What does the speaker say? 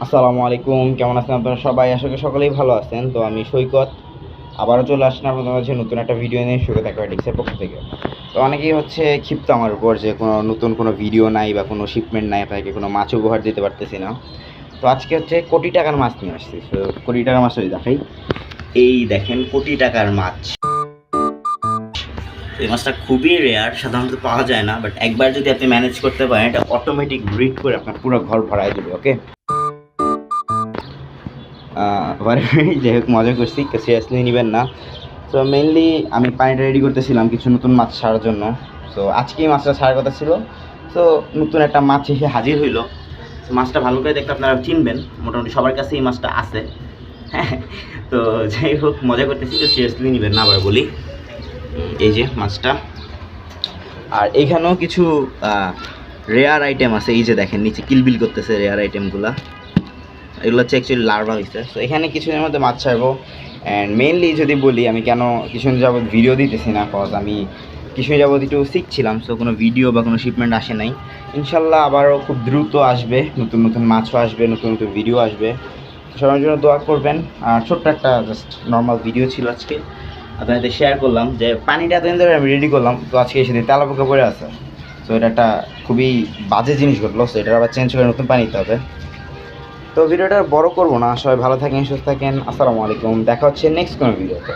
আসসালামু আলাইকুম, কেমন আছেন আপনারা সবাই? আশা করি সকলেই ভালো আছেন। তো আমি সৈকত আবারও চলে আসলাম আপনাদের মাঝে নতুন একটা ভিডিও নিয়ে, সৈকত অ্যাকোয়াটিক্সের পক্ষ থেকে। তো অনেকেই হচ্ছে ক্ষিপ্ত আমার উপর যে কোনো ভিডিও নাই বা কোনো শিপমেন্ট নাই, আপনাকে কোনো মাছ উপহার দিতে পারতেছি না। তো আজকে হচ্ছে কোটি টাকার মাছ নিয়ে আসছি। তো কোটি টাকার মাছ ওই দেখাই, এই দেখেন কোটি টাকার মাছ। এই মাছটা খুবই রেয়ার, সাধারণত পাওয়া যায় না, বাট একবার যদি আপনি ম্যানেজ করতে পারেন এটা অটোমেটিক ব্রিড করে আপনার পুরো ঘর ভরায় দেবে। ওকে, যাই হোক, মজা করছি, সিরিয়াসলি নেবেন না। তো মেনলি আমি পানিটা রেডি করতেছিলাম কিছু নতুন মাছ ছাড়ার জন্য। তো আজকেই মাছটা ছাড়ার কথা ছিল। তো নতুন একটা মাছ এসে হাজির হইলো। তো মাছটা ভালো করে দেখতে আপনারা চিনবেন, মোটামুটি সবার কাছে এই মাছটা আছে। হ্যাঁ, তো যাই হোক, মজা করতেছি, তো সিরিয়াসলি নেবেন না, আবার বলি। এই যে মাছটা, আর এইখানেও কিছু রেয়ার আইটেম আছে। এই যে দেখেন নিচে কিলবিল করতেছে রেয়ার আইটেমগুলা, এগুলো হচ্ছে অ্যাকচুয়ালি লার্ভা হয়েছে। সো এখানে কিছুদিনের মধ্যে মাছ ছাড়বো। অ্যান্ড মেইনলি যদি বলি, আমি কেন কিছুদিন যাবত ভিডিও দিতেছি না, কজ আমি কিছুদিন যাবত একটু শিখছিলাম। সো কোনো ভিডিও বা কোনো শিপমেন্ট আসে নাই। ইনশাল্লাহ আবারও খুব দ্রুত আসবে, নতুন নতুন মাছও আসবে, নতুন নতুন ভিডিও আসবে। সবার জন্য দোয়া করবেন। আর ছোট্ট একটা জাস্ট নর্মাল ভিডিও ছিল আজকে, আপনাদের শেয়ার করলাম যে পানিটা এতদিন ধরে আমি রেডি করলাম, তো আজকে এসে তেলাপোকা পড়ে আছে। সো এটা একটা খুবই বাজে জিনিস ঘটলো। সো এটা আবার চেঞ্জ করে নতুন পানি দিতে হবে। তো ভিডিওটা বড় করবো না, সবাই ভালো থাকেন, সুস্থ থাকেন। আসসালামু আলাইকুম, দেখা হচ্ছে নেক্সট কোনো ভিডিওতে।